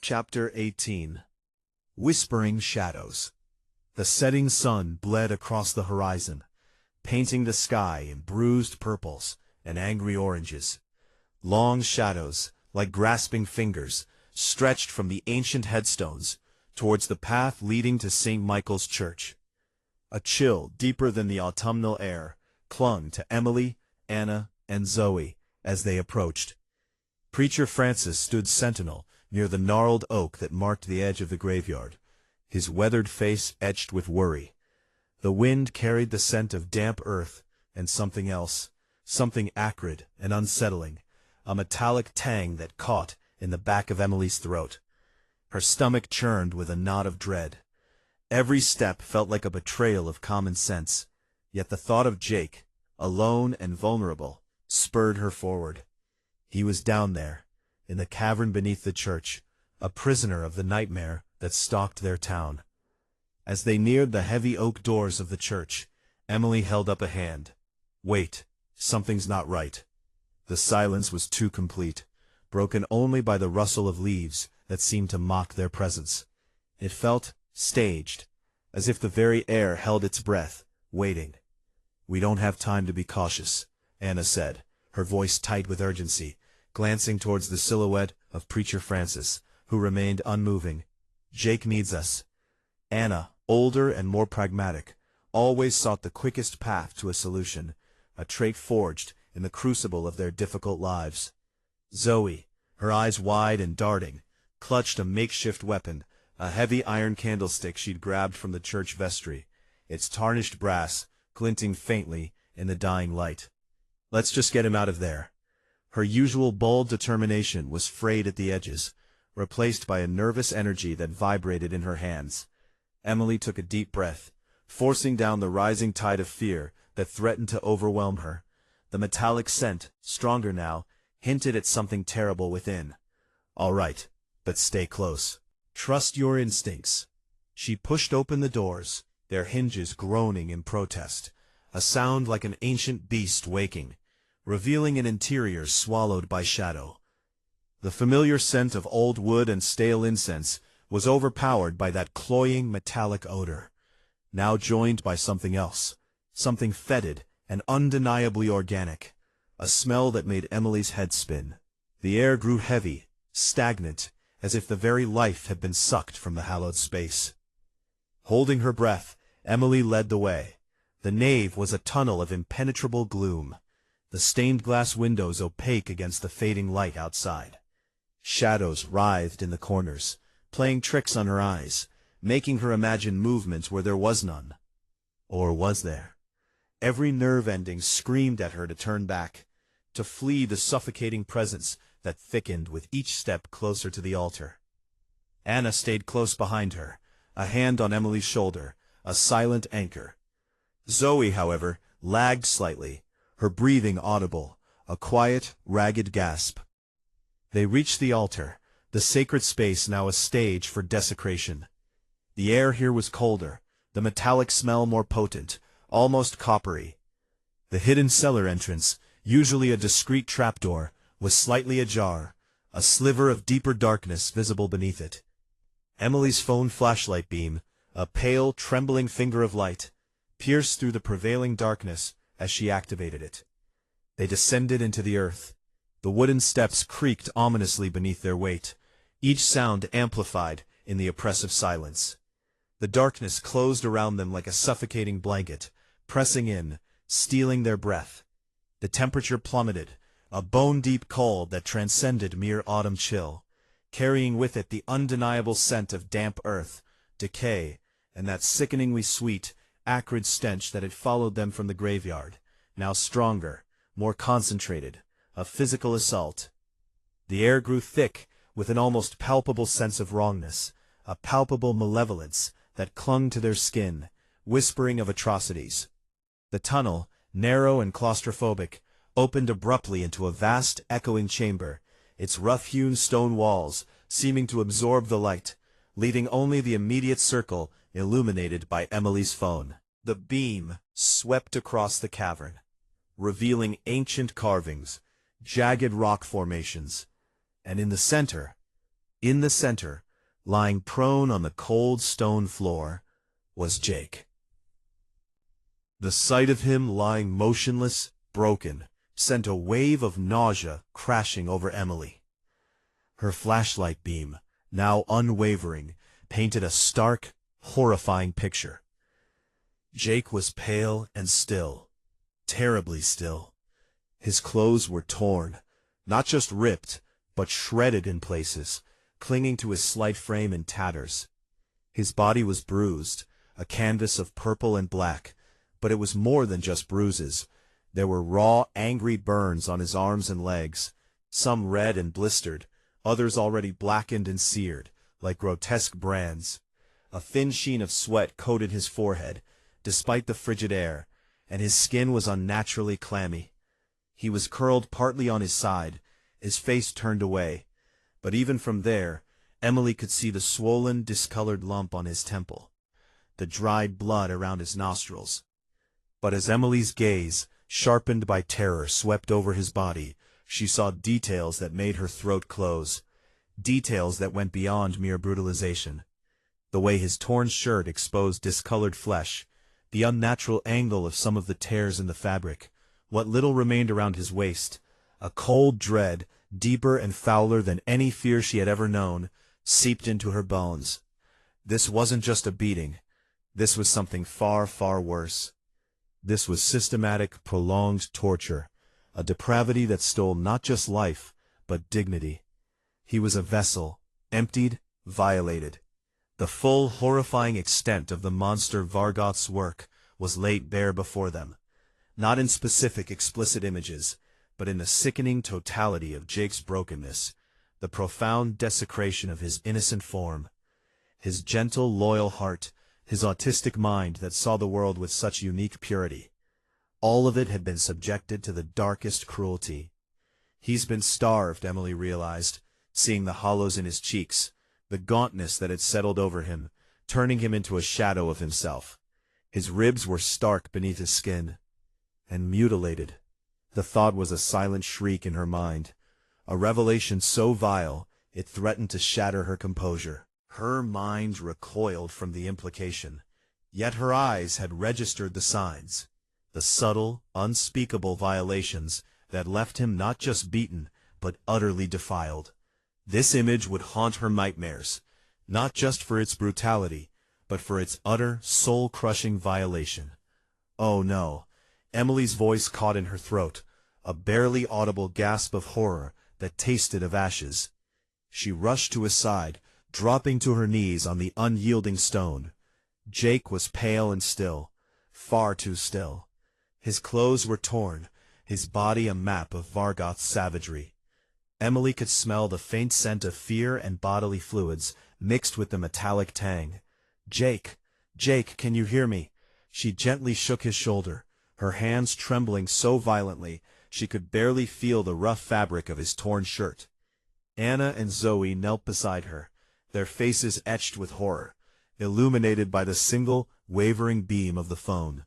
Chapter 18. Whispering Shadows. The setting sun bled across the horizon, painting the sky in bruised purples and angry oranges. Long shadows, like grasping fingers, stretched from the ancient headstones towards the path leading to St. Michael's Church. A chill deeper than the autumnal air clung to Emily, Anna, and Zoe as they approached. Preacher Francis stood sentinel near the gnarled oak that marked the edge of the graveyard, his weathered face etched with worry. The wind carried the scent of damp earth and something else, something acrid and unsettling, a metallic tang that caught in the back of Emily's throat. Her stomach churned with a knot of dread. Every step felt like a betrayal of common sense, yet the thought of Jake, alone and vulnerable, spurred her forward. He was down there, in the cavern beneath the church, a prisoner of the nightmare that stalked their town. As they neared the heavy oak doors of the church, Emily held up a hand. Wait, something's not right. The silence was too complete, broken only by the rustle of leaves that seemed to mock their presence. It felt staged, as if the very air held its breath, waiting. "We don't have time to be cautious," Anna said, her voice tight with urgency, glancing towards the silhouette of Preacher Francis, who remained unmoving. "Jake needs us." Anna, older and more pragmatic, always sought the quickest path to a solution, a trait forged in the crucible of their difficult lives. Zoe, her eyes wide and darting, clutched a makeshift weapon, a heavy iron candlestick she'd grabbed from the church vestry, its tarnished brass glinting faintly in the dying light. "Let's just get him out of there." Her usual bold determination was frayed at the edges, replaced by a nervous energy that vibrated in her hands. Emily took a deep breath, forcing down the rising tide of fear that threatened to overwhelm her. The metallic scent, stronger now, hinted at something terrible within. "All right, but stay close. Trust your instincts." She pushed open the doors, their hinges groaning in protest, a sound like an ancient beast waking, revealing an interior swallowed by shadow. The familiar scent of old wood and stale incense was overpowered by that cloying metallic odor, now joined by something else, something fetid and undeniably organic, a smell that made Emily's head spin. The air grew heavy, stagnant, as if the very life had been sucked from the hallowed space. Holding her breath, Emily led the way. The nave was a tunnel of impenetrable gloom, the stained glass windows opaque against the fading light outside. Shadows writhed in the corners, playing tricks on her eyes, making her imagine movement where there was none. Or was there? Every nerve ending screamed at her to turn back, to flee the suffocating presence that thickened with each step closer to the altar. Anna stayed close behind her, a hand on Emily's shoulder, a silent anchor. Zoe, however, lagged slightly, her breathing audible, a quiet, ragged gasp. They reached the altar, the sacred space now a stage for desecration. The air here was colder, the metallic smell more potent, almost coppery. The hidden cellar entrance, usually a discreet trapdoor, was slightly ajar, a sliver of deeper darkness visible beneath it. Emily's phone flashlight beam, a pale, trembling finger of light, pierced through the prevailing darkness as she activated it. They descended into the earth. The wooden steps creaked ominously beneath their weight, each sound amplified in the oppressive silence. The darkness closed around them like a suffocating blanket, pressing in, stealing their breath. The temperature plummeted, a bone-deep cold that transcended mere autumn chill, carrying with it the undeniable scent of damp earth, decay, and that sickeningly sweet, acrid stench that had followed them from the graveyard, now stronger, more concentrated, a physical assault. The air grew thick with an almost palpable sense of wrongness, a palpable malevolence that clung to their skin, whispering of atrocities. The tunnel, narrow and claustrophobic, opened abruptly into a vast, echoing chamber, its rough-hewn stone walls seeming to absorb the light, leaving only the immediate circle illuminated by Emily's phone. The beam swept across the cavern, revealing ancient carvings, jagged rock formations, and in the center, In the center, lying prone on the cold stone floor, was Jake. The sight of him lying motionless, broken, sent a wave of nausea crashing over Emily. Her flashlight beam, now unwavering, painted a stark, horrifying picture. Jake was pale and still, terribly still. His clothes were torn, not just ripped, but shredded in places, clinging to his slight frame in tatters. His body was bruised, a canvas of purple and black, but it was more than just bruises. There were raw, angry burns on his arms and legs, some red and blistered, others already blackened and seared, like grotesque brands. A thin sheen of sweat coated his forehead, despite the frigid air, and his skin was unnaturally clammy. He was curled partly on his side, his face turned away, but even from there, Emily could see the swollen, discolored lump on his temple, the dried blood around his nostrils. But as Emily's gaze, sharpened by terror, swept over his body, she saw details that made her throat close, details that went beyond mere brutalization. The way his torn shirt exposed discolored flesh, the unnatural angle of some of the tears in the fabric, what little remained around his waist, a cold dread, deeper and fouler than any fear she had ever known, seeped into her bones. This wasn't just a beating. This was something far, far worse. This was systematic, prolonged torture, a depravity that stole not just life, but dignity. He was a vessel, emptied, violated. The full, horrifying extent of the monster Vargoth's work was laid bare before them, not in specific, explicit images, but in the sickening totality of Jake's brokenness, the profound desecration of his innocent form, his gentle, loyal heart, his autistic mind that saw the world with such unique purity. All of it had been subjected to the darkest cruelty. He's been starved, Emily realized, seeing the hollows in his cheeks, the gauntness that had settled over him, turning him into a shadow of himself. His ribs were stark beneath his skin, and mutilated. The thought was a silent shriek in her mind, a revelation so vile it threatened to shatter her composure. Her mind recoiled from the implication, yet her eyes had registered the signs, the subtle, unspeakable violations that left him not just beaten, but utterly defiled. This image would haunt her nightmares, not just for its brutality, but for its utter, soul-crushing violation. Oh no! Emily's voice caught in her throat, a barely audible gasp of horror that tasted of ashes. She rushed to his side, dropping to her knees on the unyielding stone. Jake was pale and still, far too still. His clothes were torn, his body a map of Vargoth's savagery. Emily could smell the faint scent of fear and bodily fluids mixed with the metallic tang. "Jake! Jake, can you hear me?" She gently shook his shoulder, her hands trembling so violently she could barely feel the rough fabric of his torn shirt. Anna and Zoe knelt beside her, their faces etched with horror, illuminated by the single, wavering beam of the phone.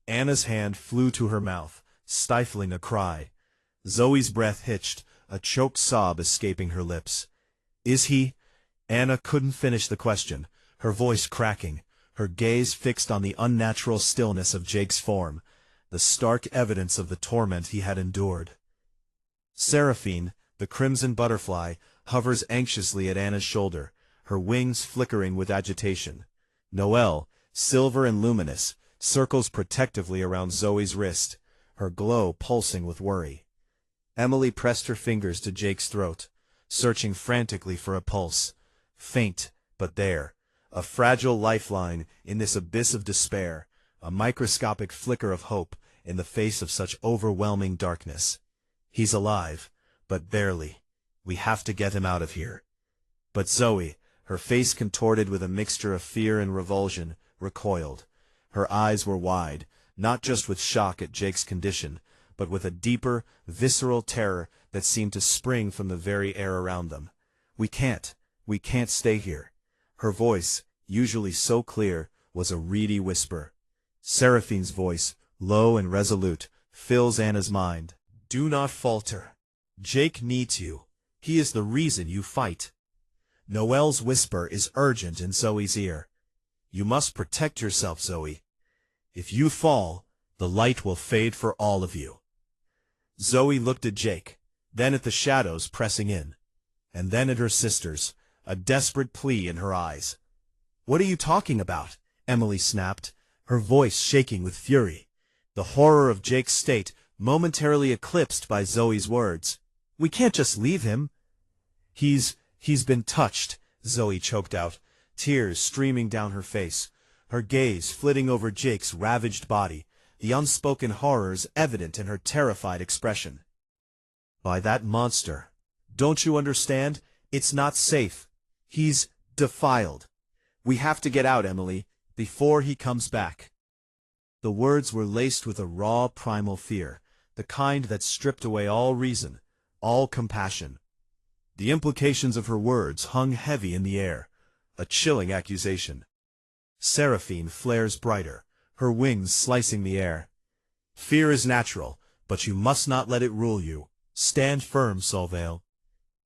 Anna's hand flew to her mouth, stifling a cry. Zoe's breath hitched, a choked sob escaping her lips. "Is he?" Anna couldn't finish the question, her voice cracking, her gaze fixed on the unnatural stillness of Jake's form, the stark evidence of the torment he had endured. Seraphine, the crimson butterfly, hovers anxiously at Anna's shoulder, her wings flickering with agitation. Noelle, silver and luminous, circles protectively around Zoe's wrist, her glow pulsing with worry. Emily pressed her fingers to Jake's throat, searching frantically for a pulse. Faint, but there, a fragile lifeline in this abyss of despair, a microscopic flicker of hope in the face of such overwhelming darkness. "He's alive, but barely. We have to get him out of here." But Zoe, her face contorted with a mixture of fear and revulsion, recoiled. Her eyes were wide, not just with shock at Jake's condition, but with a deeper, visceral terror that seemed to spring from the very air around them. We can't stay here." Her voice, usually so clear, was a reedy whisper. Seraphine's voice, low and resolute, fills Anna's mind. "Do not falter. Jake needs you. He is the reason you fight." Noelle's whisper is urgent in Zoe's ear. You must protect yourself, Zoe. If you fall, the light will fade for all of you. Zoe looked at Jake, then at the shadows pressing in, and then at her sisters, a desperate plea in her eyes. What are you talking about? Emily snapped, her voice shaking with fury. The horror of Jake's state momentarily eclipsed by Zoe's words. We can't just leave him. He's been touched, Zoe choked out, tears streaming down her face, her gaze flitting over Jake's ravaged body, the unspoken horrors evident in her terrified expression. By that monster. Don't you understand? It's not safe. He's defiled. We have to get out, Emily, before he comes back. The words were laced with a raw primal fear, the kind that stripped away all reason, all compassion. The implications of her words hung heavy in the air, a chilling accusation. Seraphine flares brighter, her wings slicing the air. Fear is natural, but you must not let it rule you. Stand firm, Solvale.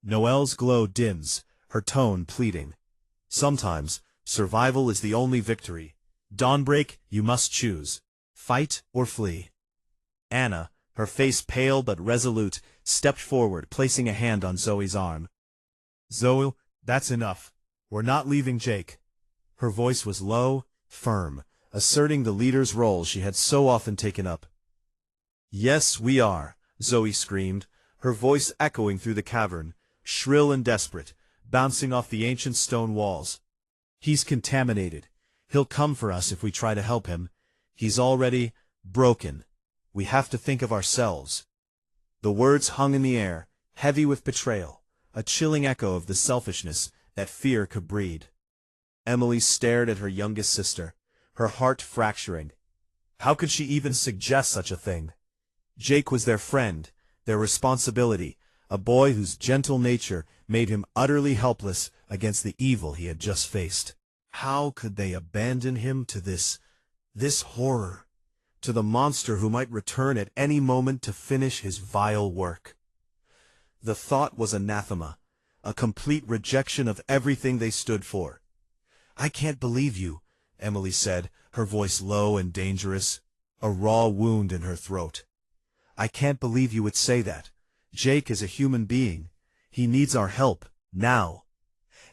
Noelle's glow dims, her tone pleading. Sometimes, survival is the only victory. Dawnbreak, you must choose. Fight or flee. Anna, her face pale but resolute, stepped forward, placing a hand on Zoe's arm. Zoe, that's enough. We're not leaving Jake. Her voice was low, firm, asserting the leader's role she had so often taken up. Yes, we are, Zoe screamed, her voice echoing through the cavern, shrill and desperate, bouncing off the ancient stone walls. He's contaminated. He'll come for us if we try to help him. He's already broken. We have to think of ourselves. The words hung in the air, heavy with betrayal, a chilling echo of the selfishness that fear could breed. Emily stared at her youngest sister, her heart fracturing. How could she even suggest such a thing? Jake was their friend, their responsibility, a boy whose gentle nature made him utterly helpless against the evil he had just faced. How could they abandon him to this horror, to the monster who might return at any moment to finish his vile work? The thought was anathema, a complete rejection of everything they stood for. I can't believe you, Emily said, her voice low and dangerous, a raw wound in her throat. I can't believe you would say that. Jake is a human being. He needs our help, now.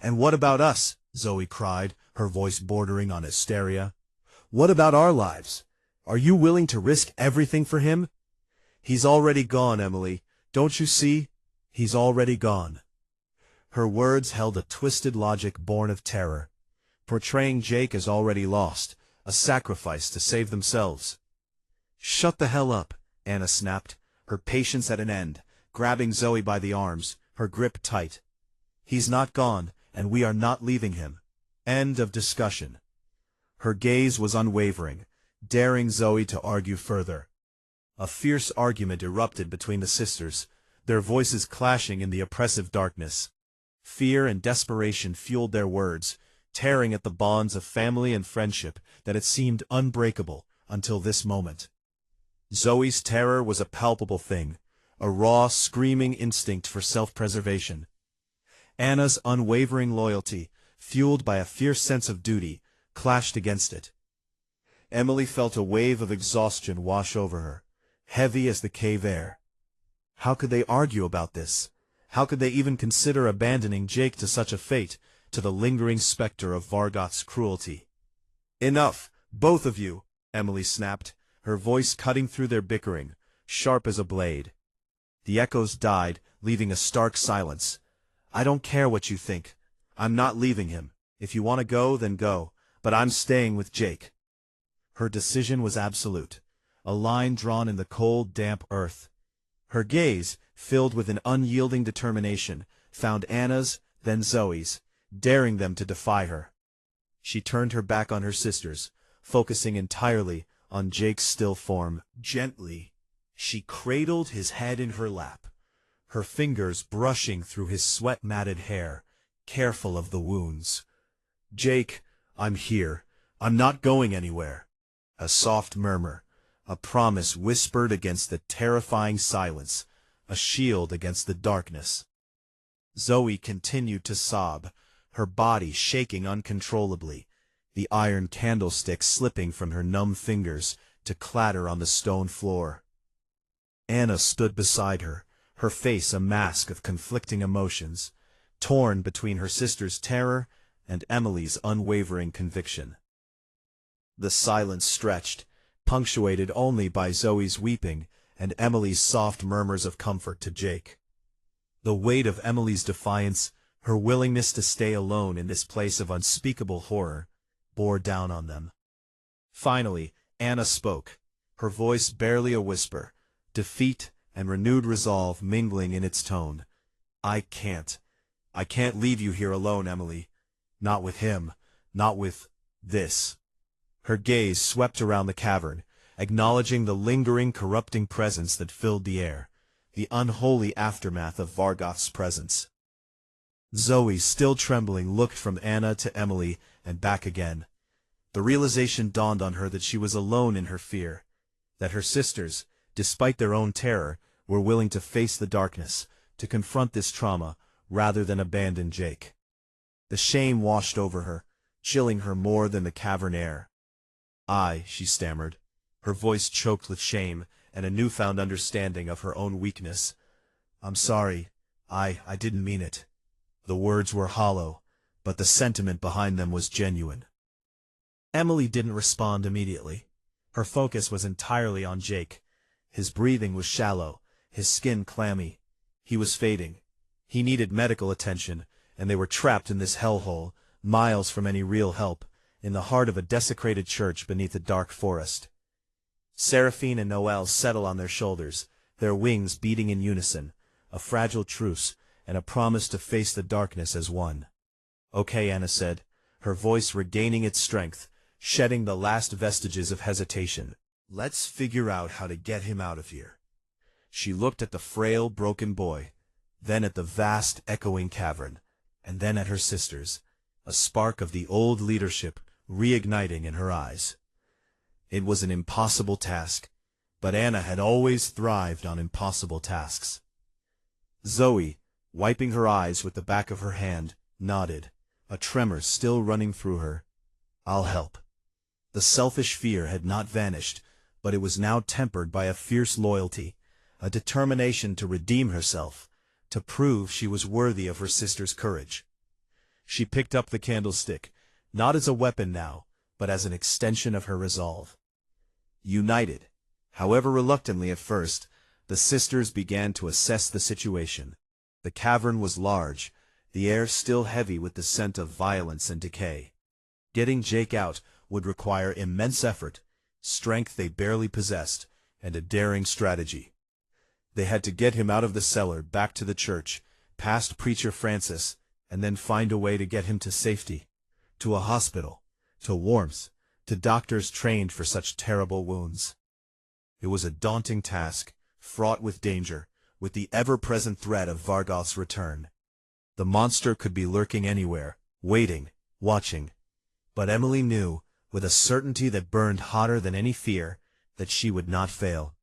And what about us? Zoe cried, her voice bordering on hysteria. What about our lives? Are you willing to risk everything for him? He's already gone, Emily. Don't you see? He's already gone. Her words held a twisted logic born of terror, portraying Jake as already lost, a sacrifice to save themselves. Shut the hell up, Anna snapped, her patience at an end, grabbing Zoe by the arms, her grip tight. He's not gone, and we are not leaving him. End of discussion. Her gaze was unwavering, daring Zoe to argue further. A fierce argument erupted between the sisters, their voices clashing in the oppressive darkness. Fear and desperation fueled their words, tearing at the bonds of family and friendship that had seemed unbreakable until this moment. Zoe's terror was a palpable thing, a raw, screaming instinct for self-preservation. Anna's unwavering loyalty, fueled by a fierce sense of duty, clashed against it. Emily felt a wave of exhaustion wash over her, heavy as the cave air. How could they argue about this? How could they even consider abandoning Jake to such a fate, to the lingering specter of Vargoth's cruelty? Enough, both of you, Emily snapped, her voice cutting through their bickering, sharp as a blade. The echoes died, leaving a stark silence. I don't care what you think. I'm not leaving him. If you want to go, then go, but I'm staying with Jake. Her decision was absolute, a line drawn in the cold, damp earth. Her gaze, filled with an unyielding determination, found Anna's, then Zoe's, daring them to defy her. She turned her back on her sisters, focusing entirely on Jake's still form. Gently, she cradled his head in her lap, her fingers brushing through his sweat-matted hair, careful of the wounds. Jake, I'm here. I'm not going anywhere. A soft murmur, a promise whispered against the terrifying silence, a shield against the darkness. Zoe continued to sob, her body shaking uncontrollably, the iron candlestick slipping from her numb fingers to clatter on the stone floor. Anna stood beside her, her face a mask of conflicting emotions, torn between her sister's terror and Emily's unwavering conviction. The silence stretched, punctuated only by Zoe's weeping and Emily's soft murmurs of comfort to Jake. The weight of Emily's defiance, her willingness to stay alone in this place of unspeakable horror, bore down on them. Finally, Anna spoke, her voice barely a whisper, defeat and renewed resolve mingling in its tone. I can't leave you here alone, Emily. Not with him, not with this. Her gaze swept around the cavern, acknowledging the lingering, corrupting presence that filled the air, the unholy aftermath of Vargoth's presence. Zoe, still trembling, looked from Anna to Emily and back again. The realization dawned on her that she was alone in her fear, that her sisters, despite their own terror, were willing to face the darkness, to confront this trauma, rather than abandon Jake. The shame washed over her, chilling her more than the cavern air. She stammered, her voice choked with shame and a newfound understanding of her own weakness. I'm sorry, I didn't mean it. The words were hollow, but the sentiment behind them was genuine. Emily didn't respond immediately. Her focus was entirely on Jake. His breathing was shallow, his skin clammy. He was fading. He needed medical attention, and they were trapped in this hellhole, miles from any real help, in the heart of a desecrated church beneath a dark forest. Seraphine and Noelle settle on their shoulders, their wings beating in unison, a fragile truce, and a promise to face the darkness as one. Okay, Anna said, her voice regaining its strength, shedding the last vestiges of hesitation. Let's figure out how to get him out of here. She looked at the frail, broken boy, then at the vast, echoing cavern, and then at her sisters, a spark of the old leadership reigniting in her eyes. It was an impossible task, but Anna had always thrived on impossible tasks. Zoe, wiping her eyes with the back of her hand, nodded, a tremor still running through her. I'll help. The selfish fear had not vanished, but it was now tempered by a fierce loyalty, a determination to redeem herself, to prove she was worthy of her sister's courage. She picked up the candlestick, not as a weapon now, but as an extension of her resolve. United, however reluctantly at first, the sisters began to assess the situation. The cavern was large, the air still heavy with the scent of violence and decay. Getting Jake out would require immense effort, strength they barely possessed, and a daring strategy. They had to get him out of the cellar, back to the church, past Preacher Francis, and then find a way to get him to safety, to a hospital, to warmth, to doctors trained for such terrible wounds. It was a daunting task, fraught with danger, with the ever-present threat of Vargoth's return. The monster could be lurking anywhere, waiting, watching. But Emily knew, with a certainty that burned hotter than any fear, that she would not fail.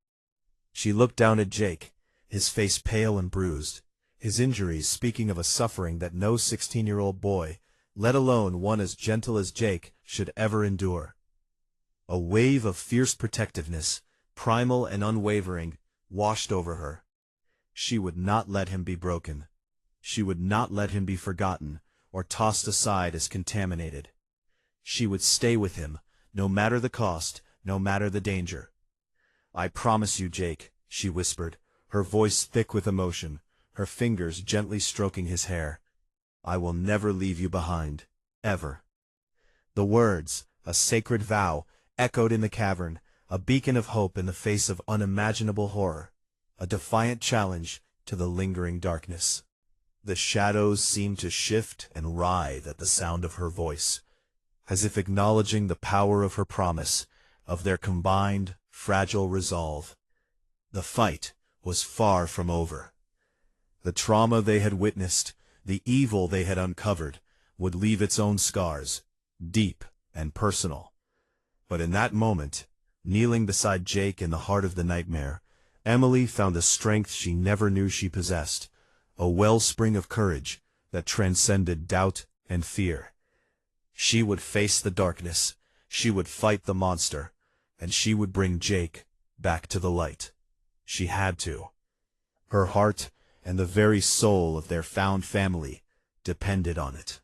She looked down at Jake, his face pale and bruised, his injuries speaking of a suffering that no 16-year-old boy, let alone one as gentle as Jake, should ever endure. A wave of fierce protectiveness, primal and unwavering, washed over her. She would not let him be broken. She would not let him be forgotten, or tossed aside as contaminated. She would stay with him, no matter the cost, no matter the danger. I promise you, Jake, she whispered, her voice thick with emotion, her fingers gently stroking his hair. I will never leave you behind, ever. The words, a sacred vow, echoed in the cavern, a beacon of hope in the face of unimaginable horror, a defiant challenge to the lingering darkness. The shadows seemed to shift and writhe at the sound of her voice, as if acknowledging the power of her promise, of their combined, fragile resolve. The fight was far from over. The trauma they had witnessed, the evil they had uncovered, would leave its own scars, deep and personal. But in that moment, kneeling beside Jake in the heart of the nightmare, Emily found a strength she never knew she possessed, a wellspring of courage that transcended doubt and fear. She would face the darkness, she would fight the monster, and she would bring Jake back to the light. She had to. Her heart and the very soul of their found family depended on it.